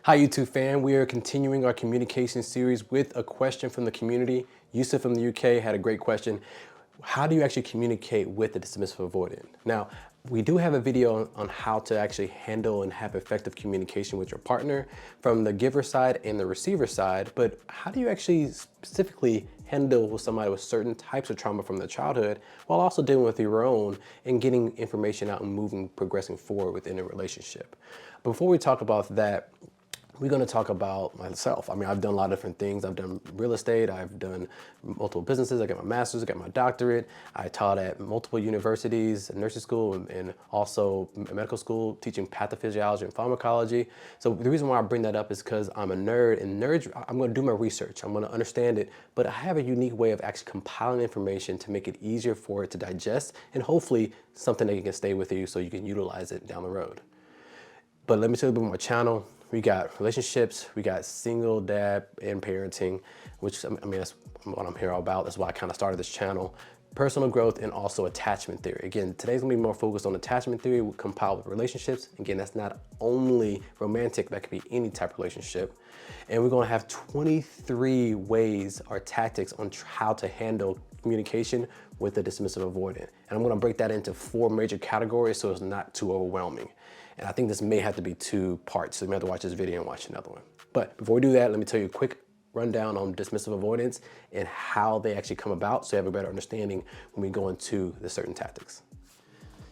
Hi YouTube fam, we are continuing our communication series with a question from the community. Yusuf from the UK had a great question. How do you actually communicate with a dismissive avoidant? Now, we do have a video on how to actually handle and have effective communication with your partner from the giver side and the receiver side, but how do you actually specifically handle with somebody with certain types of trauma from their childhood while also dealing with your own and getting information out and progressing forward within a relationship? Before we talk about that, we're going to talk about myself. I mean, I've done a lot of different things. I've done real estate. I've done multiple businesses. I got my master's. I got my doctorate. I taught at multiple universities, nursing school, and also medical school, teaching pathophysiology and pharmacology. So the reason why I bring that up is because I'm a nerd, and nerds, I'm going to do my research. I'm going to understand it, but I have a unique way of actually compiling information to make it easier for it to digest, and hopefully something that can stay with you so you can utilize it down the road. But let me tell you about my channel. We got relationships, we got single dad and parenting, which I mean, that's what I'm here all about. That's why I kind of started this channel. Personal growth and also attachment theory. Again, today's gonna be more focused on attachment theory compiled with relationships. Again, that's not only romantic, that could be any type of relationship. And we're gonna have 23 ways or tactics on how to handle communication with a dismissive avoidant. And I'm gonna break that into 4 major categories so it's not too overwhelming. And I think this may have to be 2 parts, so you may have to watch this video and watch another one. But before we do that, let me tell you a quick rundown on dismissive avoidance and how they actually come about so you have a better understanding when we go into the certain tactics.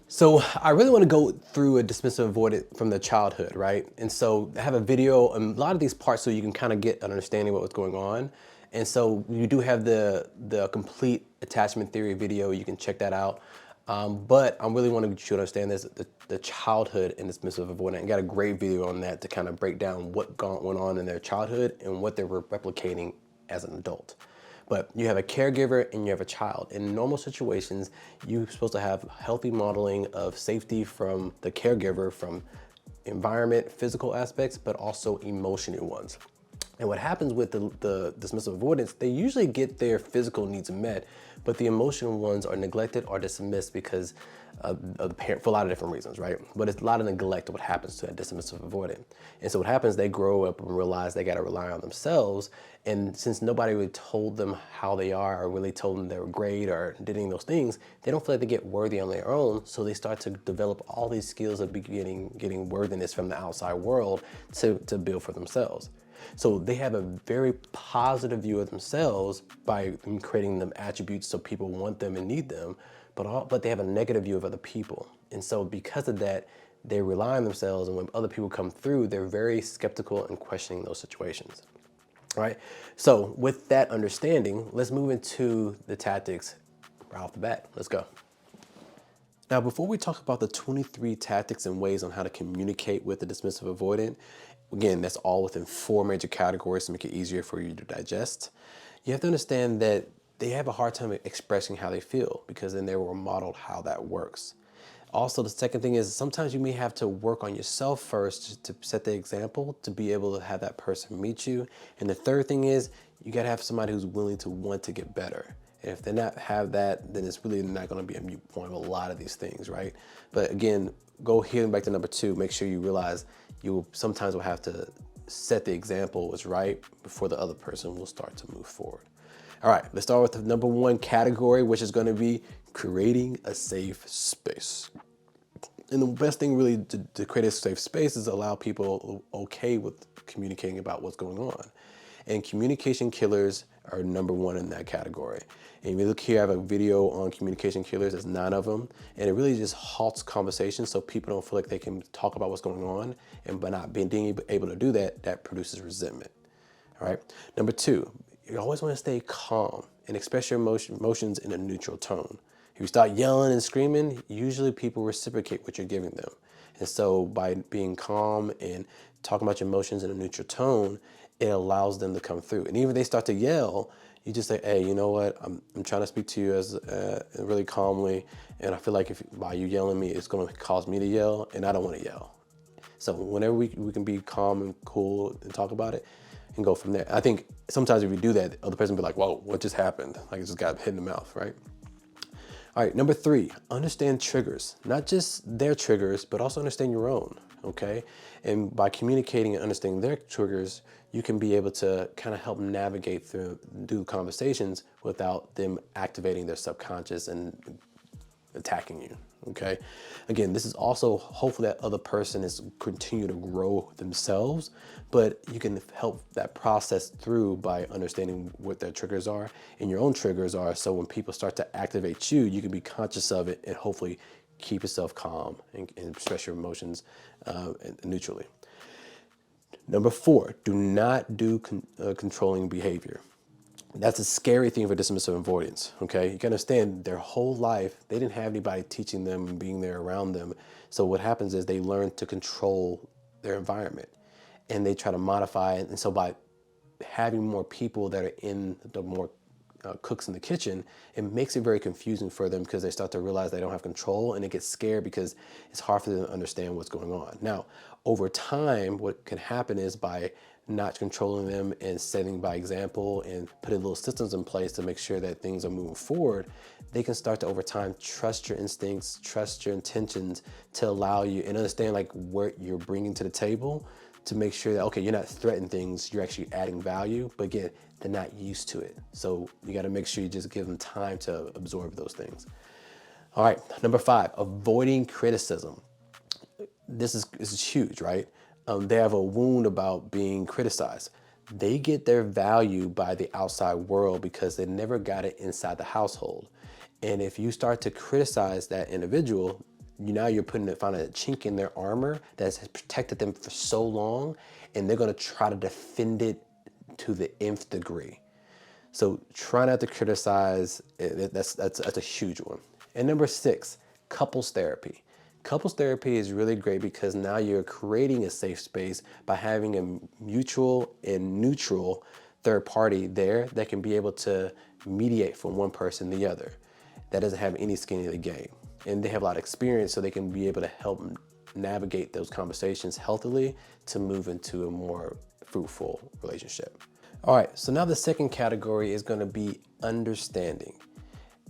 So I really want to go through a dismissive avoidant from the childhood, right? And so I have a video and a lot of these parts so you can kind of get an understanding of what's going on. And so you do have the complete attachment theory video. You can check that out. But I really want you to understand this, the childhood and dismissive avoidant. I got a great video on that to kind of break down what went on in their childhood and what they were replicating as an adult. But you have a caregiver and you have a child. In normal situations, you're supposed to have healthy modeling of safety from the caregiver, from environment, physical aspects, but also emotional ones. And what happens with the dismissive avoidants, they usually get their physical needs met, but the emotional ones are neglected or dismissed because of the parent, for a lot of different reasons, right? But it's a lot of neglect of what happens to a dismissive avoidant. And so what happens, they grow up and realize they got to rely on themselves. And since nobody really told them how they are or really told them they were great or did any of those things, they don't feel like they get worthy on their own. So they start to develop all these skills of getting worthiness from the outside world to build for themselves. So they have a very positive view of themselves by creating them attributes so people want them and need them, but they have a negative view of other people. And so because of that, they rely on themselves, and when other people come through, they're very skeptical and questioning those situations. All right, so with that understanding, let's move into the tactics right off the bat. Let's go. Now, before we talk about the 23 tactics and ways on how to communicate with the dismissive avoidant, again, that's all within 4 major categories to make it easier for you to digest. You have to understand that they have a hard time expressing how they feel because then they were modeled how that works. Also, the second thing is sometimes you may have to work on yourself first to set the example to be able to have that person meet you. And the third thing is you got to have somebody who's willing to want to get better. And if they not have that, then it's really not going to be a mute point of a lot of these things, right? But again, go here back to number 2. Make sure you realize you sometimes will have to set the example is right before the other person will start to move forward. All right, let's start with the number 1 category, which is going to be creating a safe space. And the best thing really to create a safe space is allow people okay with communicating about what's going on. And communication killers are number 1 in that category. And if you look here, I have a video on communication killers. There's 9 of them. And it really just halts conversation so people don't feel like they can talk about what's going on. And by not being able to do that, that produces resentment. All right. Number 2, you always want to stay calm and express your emotions in a neutral tone. If you start yelling and screaming, usually people reciprocate what you're giving them. And so by being calm and talking about your emotions in a neutral tone, it allows them to come through. And even if they start to yell, you just say, hey, you know what? I'm trying to speak to you as really calmly. And I feel like by you yelling at me, it's going to cause me to yell, and I don't want to yell. So whenever we can be calm and cool and talk about it and go from there. I think sometimes if you do that, the other person will be like, whoa, what just happened? Like it just got hit in the mouth, right? All right, number 3, understand triggers. Not just their triggers, but also understand your own. okay? And by communicating and understanding their triggers, you can be able to kind of help navigate do conversations without them activating their subconscious and attacking you, okay? Again, this is also hopefully that other person is continue to grow themselves, but you can help that process through by understanding what their triggers are and your own triggers are. So when people start to activate you, you can be conscious of it and hopefully keep yourself calm and express your emotions neutrally. Number 4, do not do controlling behavior. That's a scary thing for dismissive avoidance, okay? You can understand their whole life, they didn't have anybody teaching them and being there around them. So what happens is they learn to control their environment and they try to modify it. And so by having more people that are in the more cooks in the kitchen, it makes it very confusing for them because they start to realize they don't have control and they get scared because it's hard for them to understand what's going on. Now, over time, what can happen is by not controlling them and setting by example and putting little systems in place to make sure that things are moving forward, they can start to over time trust your instincts, trust your intentions to allow you and understand like what you're bringing to the table to make sure that, okay, you're not threatening things, you're actually adding value, but again, they're not used to it. So you gotta make sure you just give them time to absorb those things. All right, number 5, avoiding criticism. This is huge, right? They have a wound about being criticized. They get their value by the outside world because they never got it inside the household. And if you start to criticize that individual, now you're finding a chink in their armor that has protected them for so long, and they're gonna try to defend it to the nth degree. So try not to criticize, that's a huge one. And number 6, couples therapy. Couples therapy is really great because now you're creating a safe space by having a mutual and neutral third party there that can be able to mediate from one person to the other. That doesn't have any skin in the game. And they have a lot of experience so they can be able to help navigate those conversations healthily to move into a more fruitful relationship. All right, so now the second category is gonna be understanding.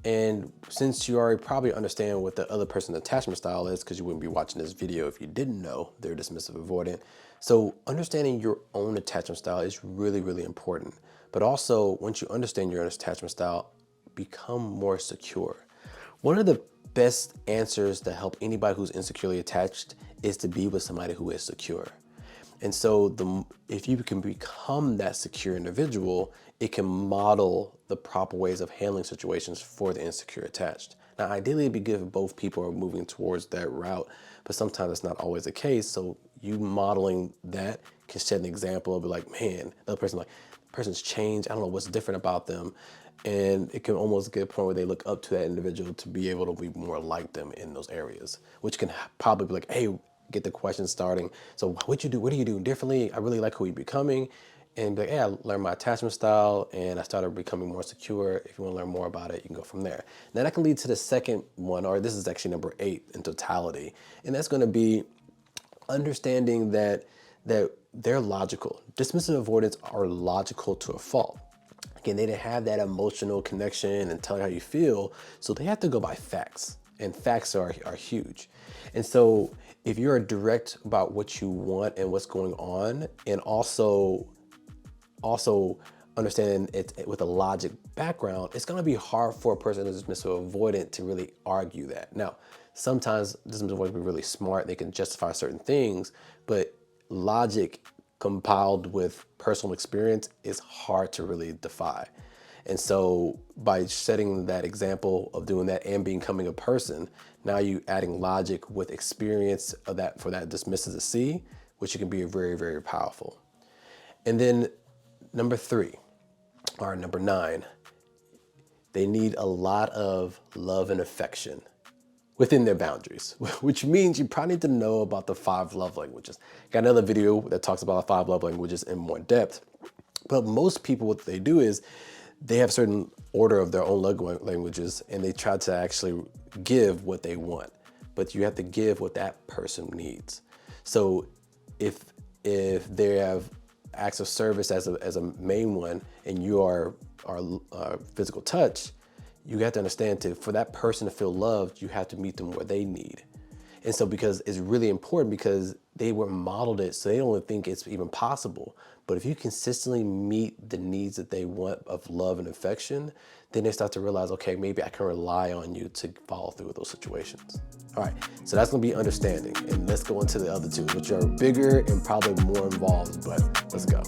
And since you already probably understand what the other person's attachment style is, because you wouldn't be watching this video if you didn't know they're dismissive avoidant. So understanding your own attachment style is really, really important. But also, once you understand your own attachment style, become more secure. One of the best answers to help anybody who's insecurely attached is to be with somebody who is secure. And so if you can become that secure individual, it can model the proper ways of handling situations for the insecure attached. Now, ideally, it'd be good if both people are moving towards that route, but sometimes it's not always the case. So you modeling that can set an example of be like, man, the other person, like, person's changed. I don't know what's different about them. And it can almost get to a point where they look up to that individual to be able to be more like them in those areas, which can probably be like, hey, get the questions starting. So what are you doing differently? I really like who you're becoming. And like, yeah, I learned my attachment style and I started becoming more secure. If you want to learn more about it, you can go from there. Now that can lead to the second one, or this is actually number 8 in totality. And that's going to be understanding that they're logical. Dismissive avoidants are logical to a fault. Again, they didn't have that emotional connection and tell you how you feel. So they have to go by facts, and facts are huge. And so if you're direct about what you want and what's going on, and also understanding it with a logic background, it's gonna be hard for a person who's dismissive avoidant to really argue that. Now, sometimes dismissive avoidants be really smart, they can justify certain things, but logic compiled with personal experience is hard to really defy. And so by setting that example of doing that and becoming a person, now you adding logic with experience of that for that dismissive to see, which can be very, very powerful. And then number 9, they need a lot of love and affection within their boundaries, which means you probably need to know about the 5 love languages. Got another video that talks about 5 love languages in more depth. But most people, what they do is they have certain order of their own love languages and they try to actually give what they want, but you have to give what that person needs. So if they have acts of service as a main one and you are physical touch, you have to understand for that person to feel loved, you have to meet them where they need. And so because it's really important because they were modeled it, so they don't think it's even possible. But if you consistently meet the needs that they want of love and affection, then they start to realize, okay, maybe I can rely on you to follow through with those situations. All right, so that's gonna be understanding. And let's go into the other two, which are bigger and probably more involved, but let's go.